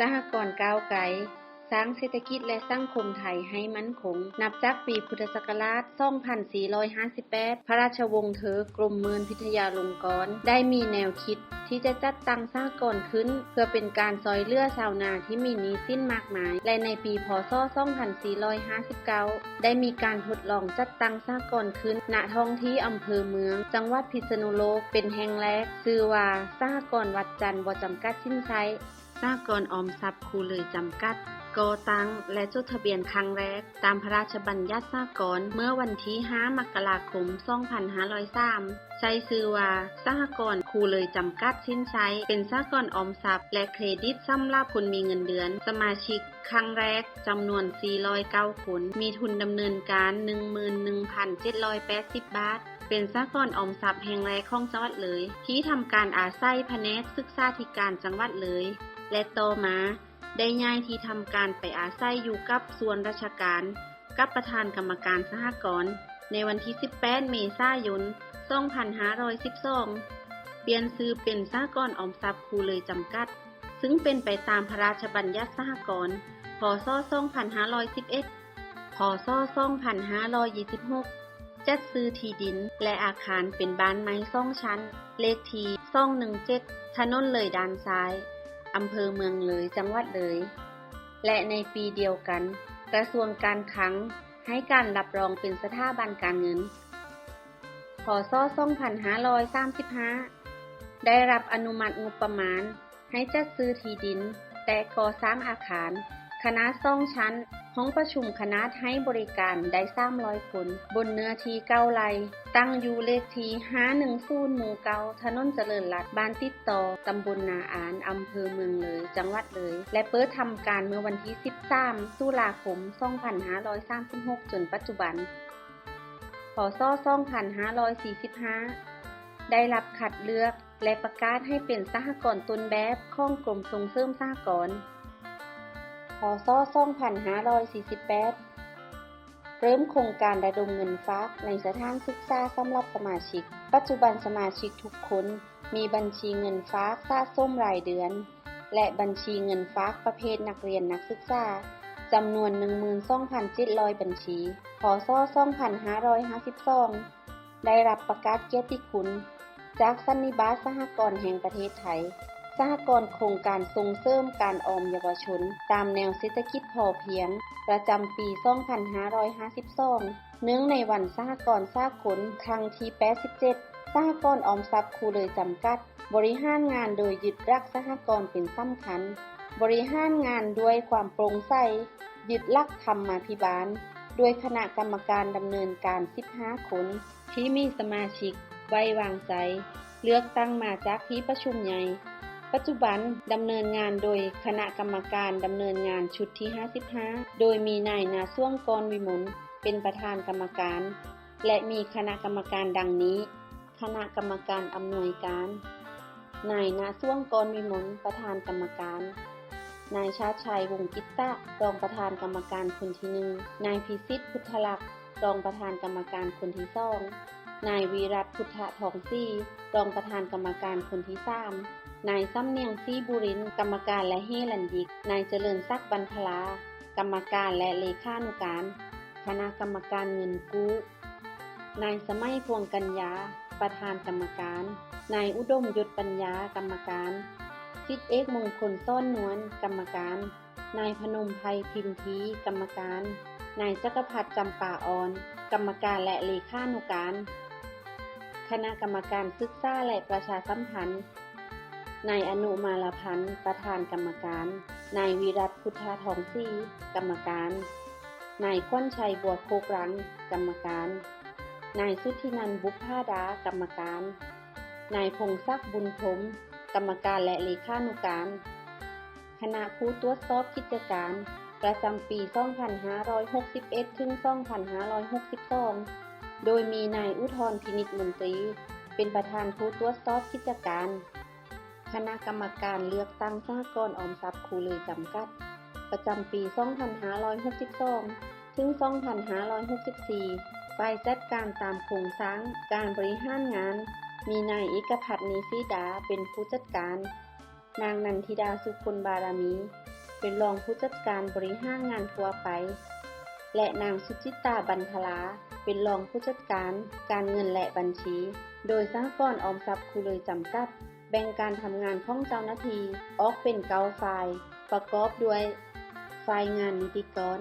สหกรณ์ก้าวไกลสร้างเศรษฐกิจและสังคมไทยให้มั่นคงนับจากปีพุทธศักราช 2458 พระราชวงศ์เธอกรมเมืองพิทยาลงกรณ์ได้มีแนวคิดที่จะจัดตั้งสหกรณ์ขึ้นเพื่อเป็นการซอยเหลือชาวนาที่มีหนี้สินมากมายและในปีพ.ศ. 2459 ได้มีการทดลองจัดตั้งสหกรณ์ขึ้นณท้องที่อำเภอเมืองจังหวัดพิษณุโลกเป็นแห่งแรกชื่อว่าสหกรณ์วัดจันทร์บ่จำกัดสิ้นไช้สหกรณ์ออมทรัพย์ครูเลยจำกัดก่อตั้งและจดทะเบียนครั้งแรกตามพระราชบัญญัติสหกรณ์เมื่อวันที่ 5 มกราคม 2503 ใช้ชื่อว่าสหกรณ์ครูเลยจำกัดสิ้นใช้เป็นสหกรณ์ออมทรัพย์และเครดิตสำหรับคนมีเงินเดือนสมาชิกครั้งแรกจำนวน 409 คนมีทุนดำเนินการ 11,780 บาทเป็นสหกรณ์ออมทรัพย์แห่งแรกของจังหวัดเลยที่ทำการอาศัยแผนกศึกษาธิการจังหวัดเลยและต่อมาได้ย้ายที่ทำการไปอาศัยอยู่กับส่วนราชการกับประธานกรรมการสหกรณ์ในวันที่ 18 เมษายน 2512 เปลี่ยนชื่อเป็นสหกรณ์ออมทรัพย์ครูเลยจำกัดซึ่งเป็นไปตามพระราชบัญญัติสหกรณ์พ.ศ. 2511 พ.ศ. 2526 จัดซื้อที่ดินและอาคารเป็นบ้านไม้2ชั้นเลขที่217ถนนเลยด้านซ้ายอำเภอเมืองเลยจังหวัดเลยและในปีเดียวกันกระทรวงการคลังให้การรับรองเป็นสถาบันการเงินพ.ศ. 2535 ได้รับอนุมัติงบประมาณให้จัดซื้อที่ดินแต่ก่อสร้างอาคารขนาด2ชั้นห้องประชุมขนาดให้บริการได้300 คนบนเนื้อที่9 ไร่ตั้งอยู่เลขที่510หมู่9ถนนเจริญรัตน์บ้านติดต่อตำบลนาอานอำเภอเมืองเลยจังหวัดเลยและเปิดทำการเมื่อวันที่13ตุลาคม2536จนปัจจุบันพ.ศ. 2545 ได้รับคัดเลือกและประกาศให้เป็นสหกรณ์ต้นแบบของกรมส่งเสริมสหกรณ์พ.ศ. 2548 เริ่มโครงการระดมเงินฝากในสถานศึกษาสำหรับสมาชิกปัจจุบันสมาชิกทุกคนมีบัญชีเงินฝากสะสมรายเดือนและบัญชีเงินฝากประเภทนักเรียนนักศึกษาจำนวน 12,700 บัญชีพ.ศ. 2552 ได้รับประกาศเกียรติคุณจากสันนิบาตสหกรณ์แห่งประเทศไทยสหกรณ์โครงการส่งเสริมการออมเยาวชนตามแนวเศรษฐกิจพอเพียงประจำปี 2552 เนื่องในวันสหกรณ์สากลครั้งที่ 87 สหกรณ์ออมทรัพย์ครูเลยจำกัดบริหารงานโดยยึดหลักสหกรณ์เป็นสำคัญบริหารงานด้วยความโปร่งใสยึดหลักธรรมาภิบาลด้วยคณะกรรมการดำเนินการ 15 คนที่มีสมาชิกไว้วางใจเลือกตั้งมาจากที่ประชุมใหญ่ปัจจุบันดำเนินงานโดยคณะกรรมการดำเนินงานชุดที่ 55 โดยมีนายนาส่วงกรวิมลเป็นประธานกรรมการและมีคณะกรรมการดังนี้คณะกรรมการอำนวยการนายนาส่วงกรวิมลประธานกรรมการนายชาติชัยวงศ์กิตตะรองประธานกรรมการคนที่ 1 นายพิสิทธิ์พุทธลักษณ์รองประธานกรรมการคนที่ 2 นายวีรัตน์พุทธทองศรีรองประธานกรรมการคนที่ 3 นายสำเนียงศรีบุรินทร์กรรมการและเฮลันยิกนายเจริญศักดิ์บรรพลากรรมการและเลขานุการคณะกรรมการเงินกู้นายสมัยพวงกัญญาประธานกรรมการนายอุดมยศปัญญากรรมการศิษย์เอกมงคลซ่อนนวลกรรมการนายพนมไพพิมพีกรรมการนายจักรพัฒน์จำปาอ่อนกรรมการและเลขานุการคณะกรรมการศึกษาและประชาสัมพันธ์นายอนุมาลพันธ์ประธานกรรมการนายวิรัตพุทธทองศรีกรรมการนายขวัญชัยบัวโคกรังกรรมการนายสุทธินันท์บุพภาดากรรมการนายพงศักดิ์บุญพรหมกรรมการและเลขานุการคณะผู้ตรวจสอบกิจการประจำปี 2561 ถึง 2562 โดยมีนายอุทธรพินิจมนตรีเป็นประธานผู้ตรวจสอบกิจการคณะกรรมการเลือกตั้งสหกรณ์ออมทรัพย์ครูเลยจำกัดประจำปี 2562 ถึง 2564 ฝ่ายจัดการตามโครงสร้างการบริหารงานมีนายเอกภัทร นิสีดาเป็นผู้จัดการนางนันทิดาสุคนบารมี เป็นรองผู้จัดการบริหารงานทั่วไปและนางสุจิตาบรรทลาเป็นรองผู้จัดการการเงินและบัญชีโดยสหกรณ์ออมทรัพย์คูเลยจำกัดแบ่งการทำงานของเจ้าหน้าที่ออกเป็น9ฝ่ายประกอบด้วยฝ่ายงานนิติกร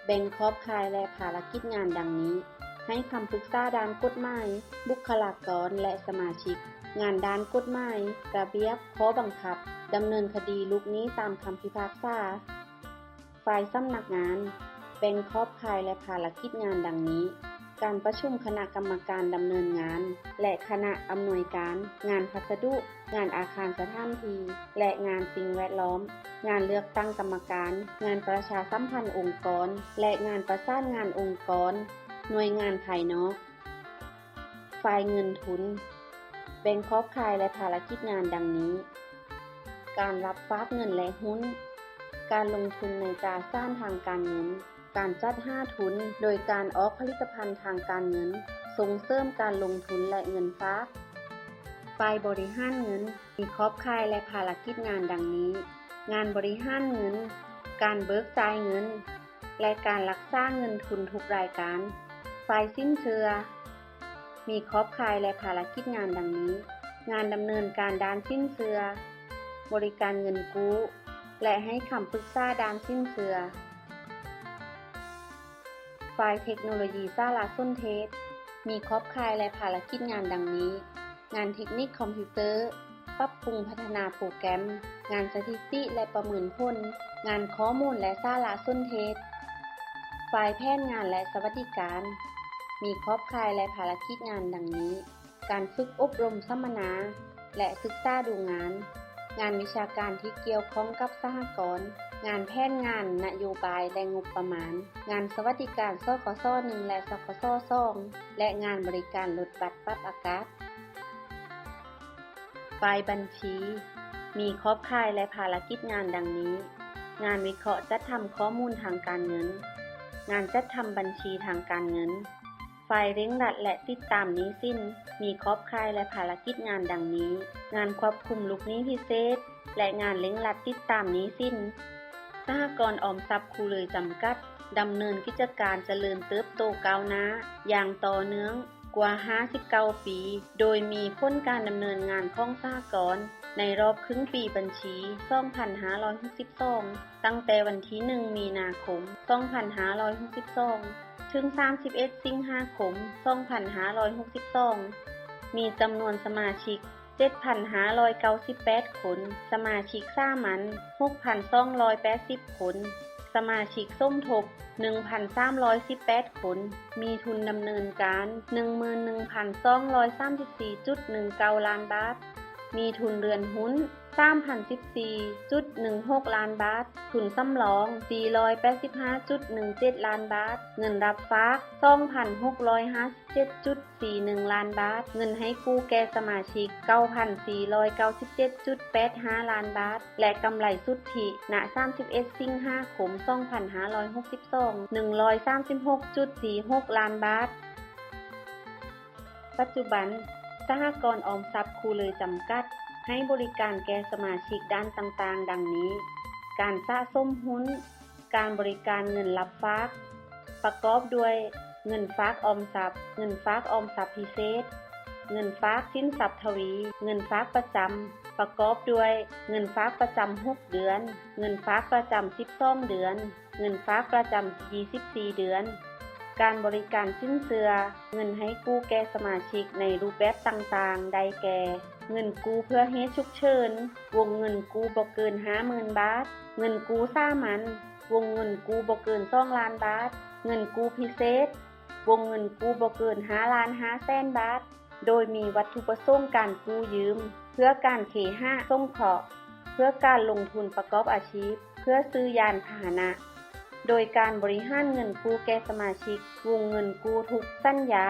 แบ่งขอบข่ายและภารกิจงานดังนี้ให้คำปรึกษาด้านกฎหมายบุคลากรและสมาชิกงานด้านกฎหมายระเบียบข้อบังคับดำเนินคดีลูกหนี้ตามคำพิพากษาฝ่ายสำนักงานแบ่งขอบข่ายและภารกิจงานดังนี้การประชุมคณะกรรมการดำเนินงานและคณะอำนวยการงานพัสดุงานอาคารสถานที่และงานสิ่งแวดล้อมงานเลือกตั้งกรรมการงานประชาสัมพันธ์องค์กรและงานประสานงานองค์กรหน่วยงานภายนอกฝ่ายเงินทุนแบ่งขอบข่ายและภารกิจงานดังนี้การรับฝากเงินและหุ้นการลงทุนในตราสารทางการเงินการจัดหาทุนโดยการออกผลิตภัณฑ์ทางการเงินส่งเสริมการลงทุนและเงินฝากฝ่ายบริหารเงินมีขอบข่ายและภารกิจงานดังนี้งานบริหารเงินการเบิกจ่ายเงินและการรักษาเงินทุนทุกรายการฝ่ายสินเชื่อมีขอบข่ายและภารกิจงานดังนี้งานดำเนินการด้านสินเชื่อบริการเงินกู้และให้คำปรึกษาด้านสินเชื่อฝ่ายเทคโนโลยีสารสนเทศมีขอบข่ายและภารกิจงานดังนี้งานเทคนิคคอมพิวเตอร์ปรับปรุงพัฒนาโปรแกรมงานสถิติและประเมินผลงานข้อมูลและสารสนเทศฝ่ายแผนงานและสวัสดิการมีขอบข่ายและภารกิจงานดังนี้การฝึกอบรมสัมมนาและศึกษาดูงานงานวิชาการที่เกี่ยวข้องกับสหกรณ์งานแผนงานนโยบายและงบประมาณงานสวัสดิการสคส1และสคส2และงานบริการรถบัสปรับอากาศฝ่ายบัญชีมีขอบข่ายและภารกิจงานดังนี้งานวิเคราะห์จัดทำข้อมูลทางการเงินงานจัดทำบัญชีทางการเงินฝ่ายเร่งรัดและติดตามหนี้สินมีขอบข่ายและภารกิจงานดังนี้งานควบคุมลูกหนี้พิเศษและงานเร่งรัดติดตามหนี้สินสหกรณ์ออมทรัพย์คูเลยจำกัดดำเนินกิจการเจริญเติบโตก้าวหน้าอย่างต่อเนื่องกว่า59ปีโดยมีผลการดำเนินงานของสหกรณ์ในรอบครึ่งปีบัญชี2562ตั้งแต่วันที่1มีนาคม2562ถึง31สิงหาคม2562มีจำนวนสมาชิก 7,598 คนสมาชิกสามัญ 6,280 คนสมาชิกสมทบ 1,318 คนมีทุนดำเนินการ 11,234.19 ล้านบาทมีทุนเรือนหุ้น 3,014.16 ล้านบาททุนสำรอง 485.17 ล้านบาทเงินรับฝาก 2,657.41 ล้านบาทเงินให้กู้แก่สมาชิก 9,497.85 ล้านบาทและกำไรสุทธิณ31สิงหาคม2562 136.46 ล้านบาทปัจจุบันสหกรณ์ออมทรัพย์คูเลยจำกัดให้บริการแก่สมาชิกด้านต่างๆดังนี้การสะสมหุ้นการบริการเงินรับฝากประกอบด้วยเงินฝากออมทรัพย์เงินฝากออมทรัพย์พิเศษเงินฝากสินทรัพย์ทวีเงินฝากประจำประกอบด้วยเงินฝากประจำ6เดือนเงินฝากประจำ12เดือนเงินฝากประจำ24เดือนการบริการสินเชื่อเงินให้กู้แก่สมาชิกในรูปแบบต่างๆได้แก่เงินกู้เพื่อเหตุฉุกเฉินวงเงินกู้บ่เกิน 50,000 บาทเงินกู้สามัญวงเงินกู้บ่เกิน2ล้านบาทเงินกู้พิเศษวงเงินกู้บ่เกิน5,500,000 บาทโดยมีวัตถุประสงค์การกู้ยืมเพื่อการเคหะสงเคราะห์เพื่อการลงทุนประกอบอาชีพเพื่อซื้อยานพาหนะโดยการบริหารเงินกู้แก่สมาชิกวงเงินกู้ทุกสัญญา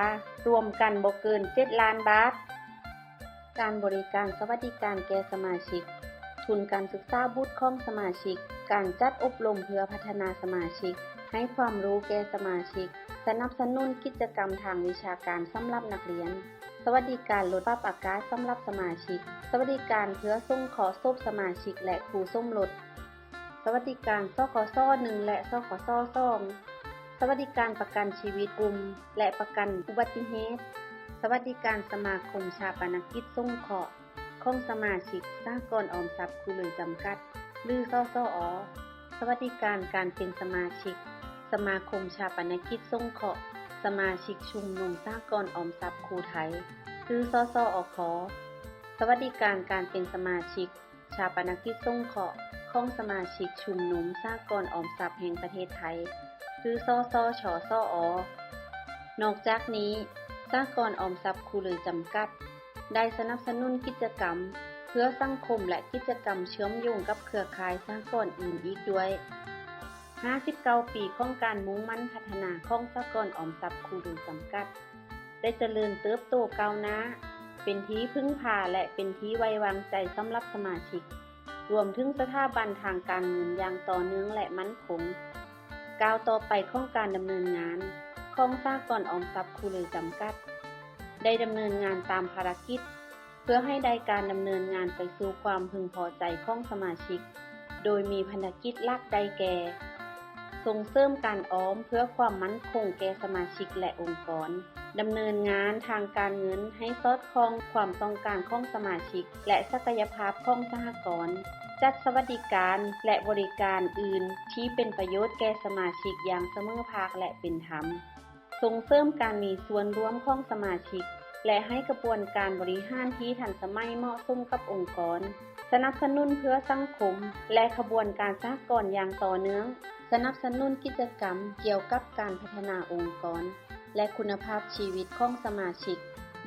รวมกันบ่เกิน7ล้านบาทการบริการสวัสดิการแก่สมาชิกทุนการศึกษาบุตรของสมาชิกการจัดอบรมเพื่อพัฒนาสมาชิกให้ความรู้แก่สมาชิกสนับสนุนกิจกรรมทางวิชาการสำหรับนักเรียนสวัสดิการลดปรับอากาศสำหรับสมาชิกสวัสดิการเพื่อส่งขอศพสมาชิกและคู่สมรส สวัสดิการสคส1และสคส2สวัสดิการประกันชีวิตกลุ่มและประกันอุบัติเหตุสวัสดิการสมาคมชาปนกิจสงเคราะห์ของสมาชิกสหกรณ์ออมทรัพย์ครูเลยจำกัดหรือสสอสวัสดิการการเป็นสมาชิกสมาคมชาปนกิจสงเคราะห์สมาชิกชุมนุมสหกรณ์ออมทรัพย์ครูไทยหรือสสอคสวัสดิการการเป็นสมาชิกชาปนกิจสงเคราะห์ของสมาชิกชุมนุมสหกรณ์ออมทรัพย์แห่งประเทศไทยหรือสสชสอนอกจากนี้สหกรณ์ออมทรัพย์ครูเลยจำกัดได้สนับสนุนกิจกรรมเพื่อสังคมและกิจกรรมเชื่อมโยงกับเครือข่ายสหกรณ์อื่นอีกด้วย59 ปีของการมุ่งมั่นพัฒนาของสหกรณ์ออมทรัพย์ครูเลยจำกัดได้เจริญเติบโตก้าวหน้าเป็นที่พึ่งพาและเป็นที่ไว้วางใจสำหรับสมาชิกรวมถึงสถาบันทางการเงินอย่างต่อเนื่องและมั่นคงก้าวต่อไปของการดำเนินงานของสหกรณ์ออมทรัพย์ครูเลยจำกัดได้ดำเนินงานตามภารกิจเพื่อให้ได้การดำเนินงานไปสู่ความพึงพอใจของสมาชิกโดยมีภารกิจหลักได้แก่ส่งเสริมการออมเพื่อความมั่นคงแก่สมาชิกและองค์กรดำเนินงานทางการเงินให้สอดคล้องความต้องการของสมาชิกและศักยภาพของสหกรณ์จัดสวัสดิการและบริการอื่นที่เป็นประโยชน์แก่สมาชิกอย่างเสมอภาคและเป็นธรรมส่งเสริมการมีส่วนร่วมของสมาชิกและให้กระบวนการบริหารที่ทันสมัยเหมาะสมกับองค์กรสนับสนุนเพื่อสังคมและขบวนการสหกรณ์อย่างต่อเนื่องสนับสนุนกิจกรรมเกี่ยวกับการพัฒนาองค์กรและคุณภาพชีวิตของสมาชิก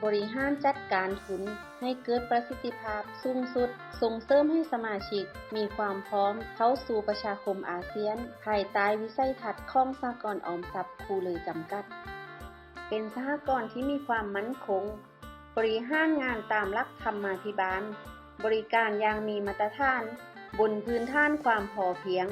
บริหารจัดการทุนให้เกิดประสิทธิภาพสูงสุดส่งเสริมให้สมาชิกมีความพร้อมเข้าสู่ประชาคมอาเซียนภายใต้วิสัยทัศน์ของสหกรณ์ออมทรัพย์ครูเลยจำกัดเป็นสหกรณ์ที่มีความมั่นคงบริหารงานตามหลักธรรมาภิบาลบริการอย่างมีมาตรฐานบนพื้นฐานความพอเพียง